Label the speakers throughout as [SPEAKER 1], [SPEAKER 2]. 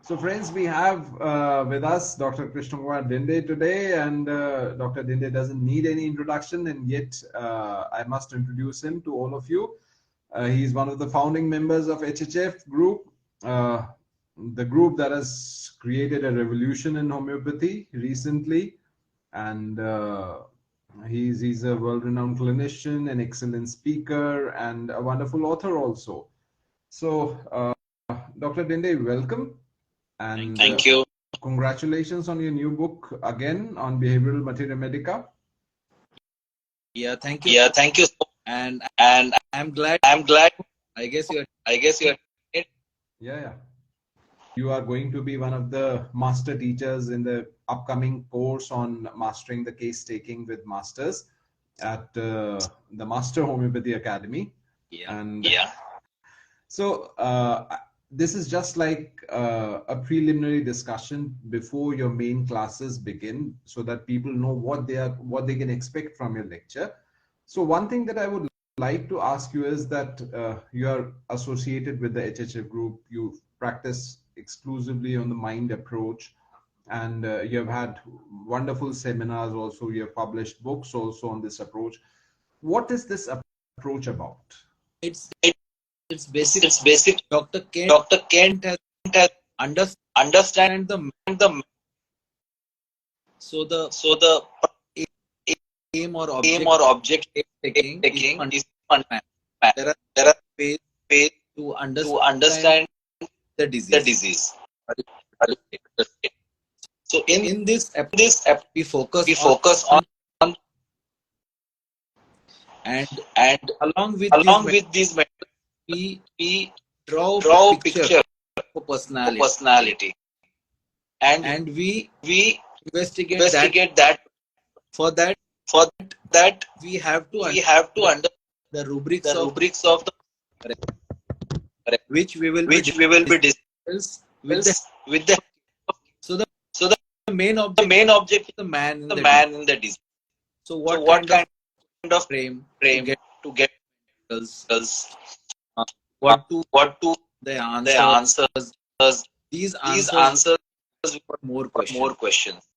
[SPEAKER 1] So friends, we have with us Dr. Krishnakumar Dinde today, and Dr. Dinde doesn't need any introduction, and yet I must introduce him to all of you. He's one of the founding members of HHF group, the group that has created a revolution in homeopathy recently, and he's a world-renowned clinician, an excellent speaker, and a wonderful author also. So, Dr. Dinde, welcome. And
[SPEAKER 2] Thank you.
[SPEAKER 1] Congratulations on your new book again on behavioral materia medica.
[SPEAKER 2] Yeah, thank you. Yeah, thank you. And I'm glad. I guess you are.
[SPEAKER 1] Yeah. You are going to be one of the master teachers in the upcoming course on mastering the case taking with masters at the Master Homeopathy Academy.
[SPEAKER 2] Yeah.
[SPEAKER 1] And so this is just like a preliminary discussion before your main classes begin, so that people know what they can expect from your lecture. So one thing that I would like to ask you is that you are associated with the HHF group. You practice exclusively on the mind approach, and you have had wonderful seminars also. You have published books also on this approach. What is this approach about?
[SPEAKER 2] It's basic. Dr. Kent has understand the so the aim or object taking is one. There are ways to understand the disease. So in this app, we focus on and along with these we draw a picture for personality, and we investigate that. For that we have to understand the rubrics of the which we will be discussed with the so the main object is the man in the disease. So what kind of frame to get what to the answers. These answers for more questions.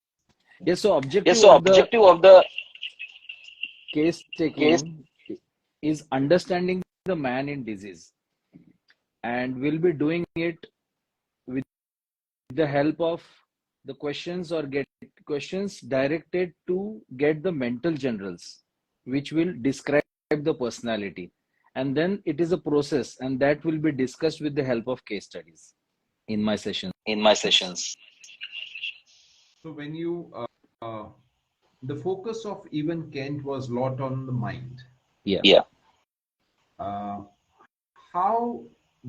[SPEAKER 3] Yes, so objective of the case taking is understanding the man in disease, and we'll be doing it with the help of the questions, or get questions directed to get the mental generals, which will describe the personality, and then it is a process, and that will be discussed with the help of case studies in my sessions.
[SPEAKER 1] So when you the focus of even Kent was a lot on the mind.
[SPEAKER 3] Yeah.
[SPEAKER 1] How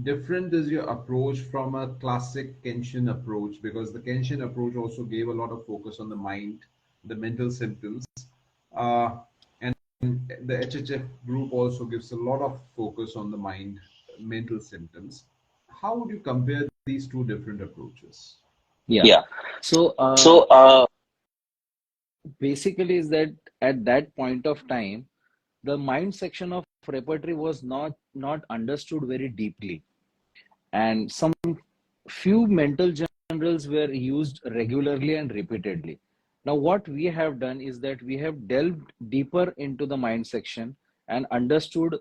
[SPEAKER 1] different is your approach from a classic Kenshin approach? Because the Kenshin approach also gave a lot of focus on the mind, the mental symptoms, and the HHF group also gives a lot of focus on the mind, mental symptoms. How would you compare these two different approaches?
[SPEAKER 3] Yeah. So basically is that at that point of time, the mind section of repertory was not understood very deeply, and some few mental generals were used regularly and repeatedly. Now what we have done is that we have delved deeper into the mind section and understood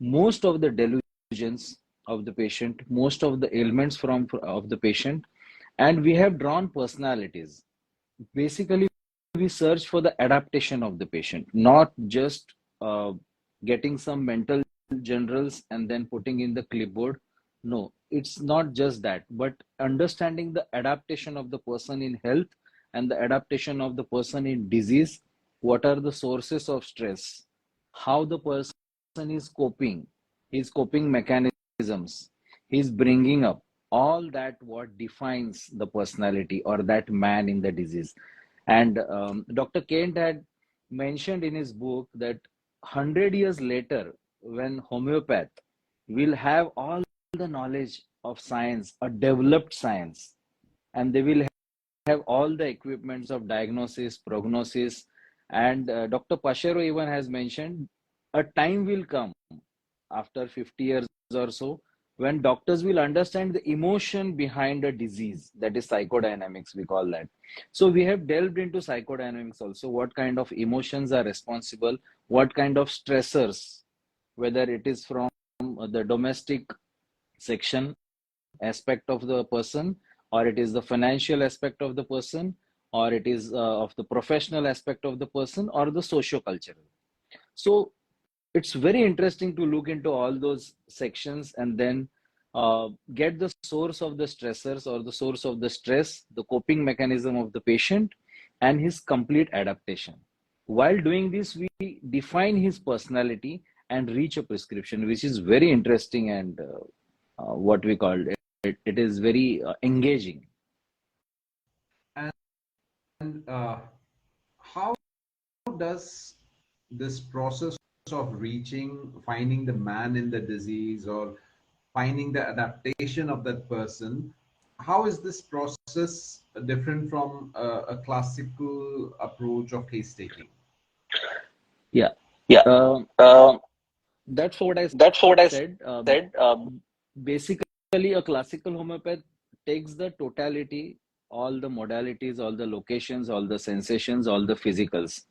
[SPEAKER 3] most of the delusions of the patient, most of the ailments of the patient, and we have drawn personalities. Basically we search for the adaptation of the patient, not just getting some mental generals and then putting in the clipboard. No, it's not just that, but understanding the adaptation of the person in health and the adaptation of the person in disease. What are the sources of stress, how the person is coping, his coping mechanisms, he's bringing up, all that what defines the personality or that man in the disease. And Dr. Kent had mentioned in his book that 100 years later, when homeopath will have all the knowledge of science, a developed science, and they will have all the equipments of diagnosis, prognosis, and Dr. Pashero even has mentioned a time will come after 50 years or so when doctors will understand the emotion behind a disease, that is psychodynamics, we call that. So we have delved into psychodynamics also, what kind of emotions are responsible, what kind of stressors, whether it is from the domestic section aspect of the person, or it is the financial aspect of the person, or it is of the professional aspect of the person, or the socio-cultural. So it's very interesting to look into all those sections and then get the source of the stressors or the source of the stress, the coping mechanism of the patient, and his complete adaptation. While doing this, we define his personality and reach a prescription, which is very interesting and what we call it is very engaging.
[SPEAKER 1] And how does this process of finding the man in the disease or finding the adaptation of that person, how is this process different from a classical approach of case taking?
[SPEAKER 3] Yeah.
[SPEAKER 1] Yeah.
[SPEAKER 3] That's what I
[SPEAKER 1] That's what I
[SPEAKER 3] said.
[SPEAKER 1] said.
[SPEAKER 3] Basically, a classical homeopath takes the totality, all the modalities, all the locations, all the sensations, all the physicals,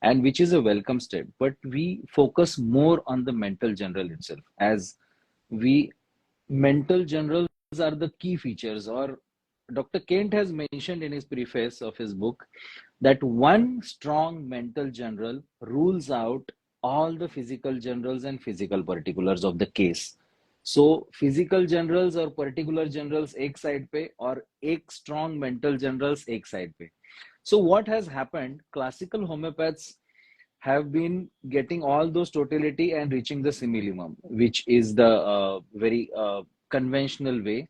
[SPEAKER 3] and which is a welcome step. But we focus more on the mental general itself, as we mental generals are the key features. Or Dr. Kent has mentioned in his preface of his book that one strong mental general rules out all the physical generals and physical particulars of the case. So physical generals or particular generals एक side पे और एक strong mental generals एक side पे. So what has happened? Classical homeopaths have been getting all those totality and reaching the simillimum, which is the very conventional way.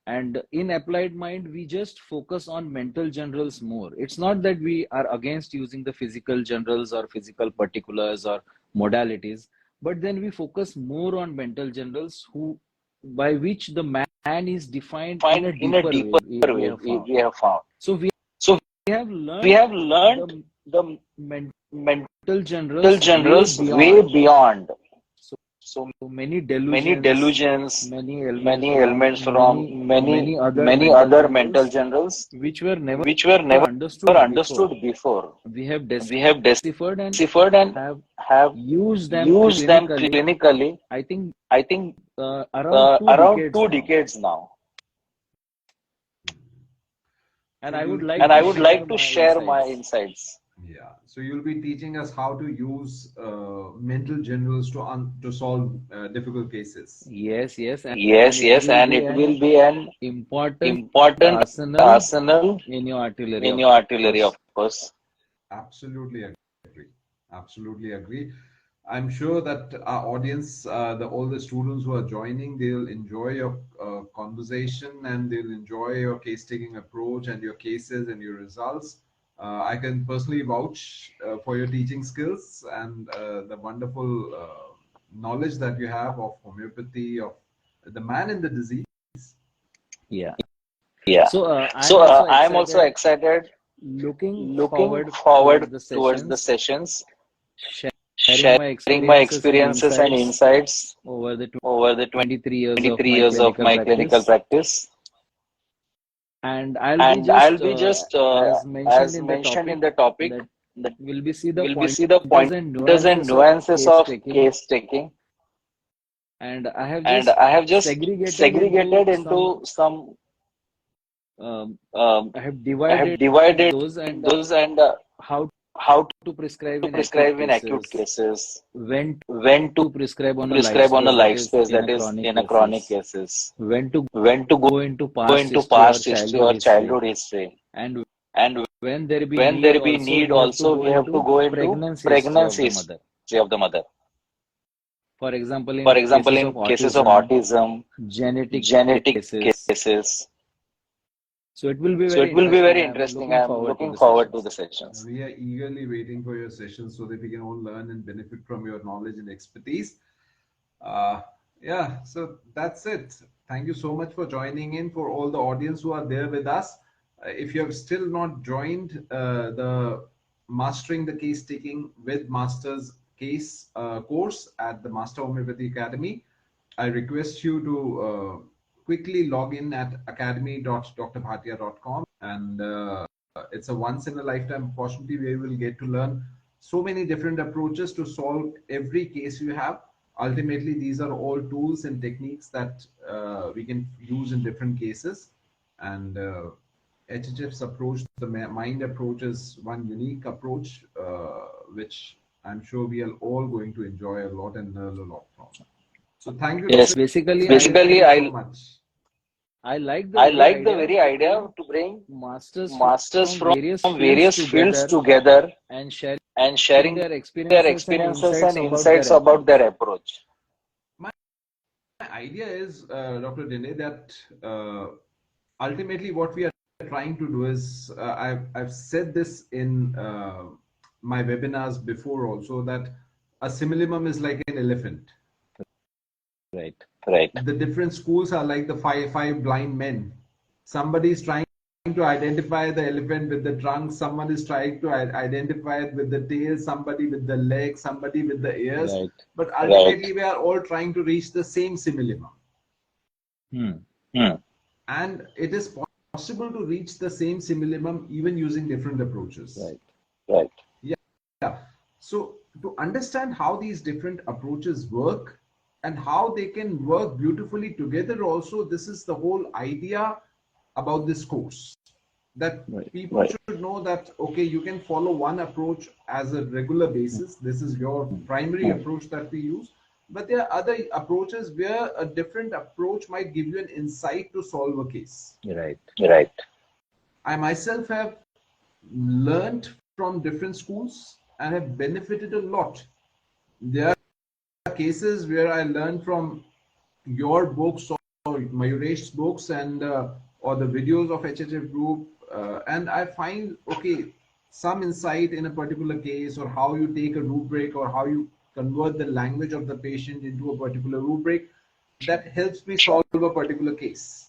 [SPEAKER 3] And in applied mind, we just focus on mental generals more. It's not that we are against using the physical generals or physical particulars or modalities, but then we focus more on mental generals, who by which the man is defined in a deeper way, we have found. So we
[SPEAKER 1] So
[SPEAKER 3] have
[SPEAKER 1] we
[SPEAKER 3] learned
[SPEAKER 1] have learned
[SPEAKER 3] the
[SPEAKER 1] mental
[SPEAKER 3] mental generals way
[SPEAKER 1] way
[SPEAKER 3] beyond.
[SPEAKER 1] beyond.
[SPEAKER 3] So
[SPEAKER 1] So
[SPEAKER 3] many
[SPEAKER 1] many
[SPEAKER 3] delusions,
[SPEAKER 1] delusions,
[SPEAKER 3] many elements
[SPEAKER 1] many
[SPEAKER 3] from
[SPEAKER 1] elements from
[SPEAKER 3] many other
[SPEAKER 1] many
[SPEAKER 3] mental
[SPEAKER 1] other mental
[SPEAKER 3] generals,
[SPEAKER 1] generals,
[SPEAKER 3] which were never
[SPEAKER 1] which were never
[SPEAKER 3] understood before.
[SPEAKER 1] understood before.
[SPEAKER 3] We have
[SPEAKER 1] We have
[SPEAKER 3] deciphered and
[SPEAKER 1] deciphered and
[SPEAKER 3] have
[SPEAKER 1] have
[SPEAKER 3] used them
[SPEAKER 1] used them
[SPEAKER 3] clinically.
[SPEAKER 1] clinically,
[SPEAKER 3] I think
[SPEAKER 1] I think,
[SPEAKER 3] around two
[SPEAKER 1] around
[SPEAKER 3] decades
[SPEAKER 1] 2
[SPEAKER 3] now.
[SPEAKER 1] decades now.
[SPEAKER 3] And
[SPEAKER 1] So
[SPEAKER 3] I would
[SPEAKER 1] you'll
[SPEAKER 3] like
[SPEAKER 1] and
[SPEAKER 3] to
[SPEAKER 1] I would
[SPEAKER 3] share
[SPEAKER 1] like to
[SPEAKER 3] my
[SPEAKER 1] share my
[SPEAKER 3] insights.
[SPEAKER 1] insights. Yeah. So you'll be teaching us how to use mental generals to solve difficult cases.
[SPEAKER 3] Yes, and
[SPEAKER 1] Yes,
[SPEAKER 3] it
[SPEAKER 1] yes,
[SPEAKER 3] will
[SPEAKER 1] and
[SPEAKER 3] be
[SPEAKER 1] it
[SPEAKER 3] an
[SPEAKER 1] will be an
[SPEAKER 3] important
[SPEAKER 1] important
[SPEAKER 3] arsenal
[SPEAKER 1] arsenal
[SPEAKER 3] in your artillery,
[SPEAKER 1] in
[SPEAKER 3] of
[SPEAKER 1] your artillery,
[SPEAKER 3] course.
[SPEAKER 1] of course. Absolutely agree. Absolutely agree. I'm sure that our audience, all the students who are joining, they'll enjoy your conversation and they'll enjoy your case-taking approach and your cases and your results. I can personally vouch for your teaching skills and the wonderful knowledge that you have of homeopathy, of the man in the disease.
[SPEAKER 3] Yeah.
[SPEAKER 1] Yeah.
[SPEAKER 3] So I'm
[SPEAKER 1] So
[SPEAKER 3] also
[SPEAKER 1] I'm also
[SPEAKER 3] excited,
[SPEAKER 1] excited,
[SPEAKER 3] looking
[SPEAKER 1] looking
[SPEAKER 3] forward towards
[SPEAKER 1] forward
[SPEAKER 3] the
[SPEAKER 1] towards the
[SPEAKER 3] sessions,
[SPEAKER 1] sessions,
[SPEAKER 3] sharing my
[SPEAKER 1] sharing my
[SPEAKER 3] experiences and
[SPEAKER 1] experiences and
[SPEAKER 3] insights
[SPEAKER 1] insights
[SPEAKER 3] over the
[SPEAKER 1] over the
[SPEAKER 3] 23 years of
[SPEAKER 1] 23
[SPEAKER 3] my
[SPEAKER 1] years of
[SPEAKER 3] clinical
[SPEAKER 1] my clinical
[SPEAKER 3] practice.
[SPEAKER 1] practice.
[SPEAKER 3] And I'll be
[SPEAKER 1] And I'll
[SPEAKER 3] just,
[SPEAKER 1] be just,
[SPEAKER 3] as mentioned
[SPEAKER 1] as
[SPEAKER 3] in the
[SPEAKER 1] mentioned in
[SPEAKER 3] topic,
[SPEAKER 1] the topic,
[SPEAKER 3] that
[SPEAKER 1] that
[SPEAKER 3] will be see the
[SPEAKER 1] will be see the
[SPEAKER 3] pointers and
[SPEAKER 1] pointers and
[SPEAKER 3] nuances of
[SPEAKER 1] nuances
[SPEAKER 3] case
[SPEAKER 1] of
[SPEAKER 3] taking.
[SPEAKER 1] case taking.
[SPEAKER 3] And I have
[SPEAKER 1] And
[SPEAKER 3] just
[SPEAKER 1] I have just
[SPEAKER 3] segregated into
[SPEAKER 1] segregated
[SPEAKER 3] some,
[SPEAKER 1] into some,
[SPEAKER 3] I have
[SPEAKER 1] I have
[SPEAKER 3] divided
[SPEAKER 1] divided
[SPEAKER 3] those and
[SPEAKER 1] those and
[SPEAKER 3] how
[SPEAKER 1] how
[SPEAKER 3] to prescribe
[SPEAKER 1] to
[SPEAKER 3] in acute
[SPEAKER 1] prescribe in acute
[SPEAKER 3] cases,
[SPEAKER 1] cases,
[SPEAKER 3] when
[SPEAKER 1] when
[SPEAKER 3] to prescribe on a life
[SPEAKER 1] prescribe on a
[SPEAKER 3] space, that
[SPEAKER 1] life
[SPEAKER 3] is
[SPEAKER 1] space,
[SPEAKER 3] in
[SPEAKER 1] that
[SPEAKER 3] a
[SPEAKER 1] is
[SPEAKER 3] chronic
[SPEAKER 1] in a chronic
[SPEAKER 3] cases,
[SPEAKER 1] cases,
[SPEAKER 3] when to
[SPEAKER 1] when to
[SPEAKER 3] go into
[SPEAKER 1] go
[SPEAKER 3] past
[SPEAKER 1] into
[SPEAKER 3] history or
[SPEAKER 1] past history
[SPEAKER 3] childhood
[SPEAKER 1] or
[SPEAKER 3] history,
[SPEAKER 1] childhood history.
[SPEAKER 3] and
[SPEAKER 1] And
[SPEAKER 3] when there be
[SPEAKER 1] when
[SPEAKER 3] need
[SPEAKER 1] there be
[SPEAKER 3] also
[SPEAKER 1] need,
[SPEAKER 3] we have to
[SPEAKER 1] also
[SPEAKER 3] go
[SPEAKER 1] we have to
[SPEAKER 3] into
[SPEAKER 1] go into
[SPEAKER 3] pregnancy history of
[SPEAKER 1] pregnancy
[SPEAKER 3] the mother.
[SPEAKER 1] history of the mother.
[SPEAKER 3] For example,
[SPEAKER 1] For
[SPEAKER 3] in
[SPEAKER 1] example,
[SPEAKER 3] cases of
[SPEAKER 1] in cases of
[SPEAKER 3] autism,
[SPEAKER 1] autism,
[SPEAKER 3] genetic
[SPEAKER 1] genetic
[SPEAKER 3] cases.
[SPEAKER 1] cases.
[SPEAKER 3] So it will be
[SPEAKER 1] So
[SPEAKER 3] very
[SPEAKER 1] it will be
[SPEAKER 3] interesting.
[SPEAKER 1] very
[SPEAKER 3] I'm
[SPEAKER 1] interesting.
[SPEAKER 3] looking
[SPEAKER 1] I'm
[SPEAKER 3] forward to
[SPEAKER 1] looking
[SPEAKER 3] the
[SPEAKER 1] forward to
[SPEAKER 3] sessions.
[SPEAKER 1] the sessions. We are eagerly waiting for your sessions so that we can all learn and benefit from your knowledge and expertise. Uh, yeah, so that's it. Thank you so much for joining in. For all the audience who are there with us, if you have still not joined the Mastering the Case Taking with Masters case course at the Master Homeopathy Academy, I request you to quickly log in at academy.drbhatia.com, and it's a once in a lifetime opportunity where you will get to learn so many different approaches to solve every case you have. Ultimately, these are all tools and techniques that we can use in different cases. And HHF's approach, the mind approach, is one unique approach which I'm sure we are all going to enjoy a lot and learn a lot from. So thank you,
[SPEAKER 3] Yes,
[SPEAKER 1] Dr.
[SPEAKER 3] basically,
[SPEAKER 1] so much.
[SPEAKER 3] I like the
[SPEAKER 4] I
[SPEAKER 3] very
[SPEAKER 4] like the
[SPEAKER 3] idea
[SPEAKER 4] very idea to bring
[SPEAKER 3] masters
[SPEAKER 4] masters
[SPEAKER 3] from
[SPEAKER 4] from
[SPEAKER 3] various
[SPEAKER 4] various fields together
[SPEAKER 3] and sharing
[SPEAKER 4] and sharing
[SPEAKER 3] their
[SPEAKER 4] their
[SPEAKER 3] experiences and
[SPEAKER 4] experiences
[SPEAKER 3] insights
[SPEAKER 4] and
[SPEAKER 3] about their
[SPEAKER 4] insights about
[SPEAKER 3] approach.
[SPEAKER 4] their approach.
[SPEAKER 1] My idea is, Dr. Dinde, that ultimately what we are trying to do is, I've said this in my webinars before also, that a simillimum is like an elephant.
[SPEAKER 3] Right.
[SPEAKER 4] Right.
[SPEAKER 1] The different schools are like the five blind men. Somebody is trying to identify the elephant with the trunk, someone is trying to identify it with the tail, somebody with the legs, somebody with the ears.
[SPEAKER 3] Right.
[SPEAKER 1] But ultimately, we are all trying to reach the same simillimum. And it is possible to reach the same simillimum even using different approaches.
[SPEAKER 3] Right.
[SPEAKER 1] Yeah. So to understand how these different approaches work and how they can work beautifully together also, this is the whole idea about this course. That people should know that, okay, you can follow one approach as a regular basis. This is your primary approach that we use. But there are other approaches where a different approach might give you an insight to solve a case.
[SPEAKER 4] Right.
[SPEAKER 1] I myself have learned from different schools and have benefited a lot. There are cases where I learned from your books or Mayuresh's books and or the videos of HHF group, and I find, okay, some insight in a particular case, or how you take a rubric, or how you convert the language of the patient into a particular rubric that helps me solve a particular case.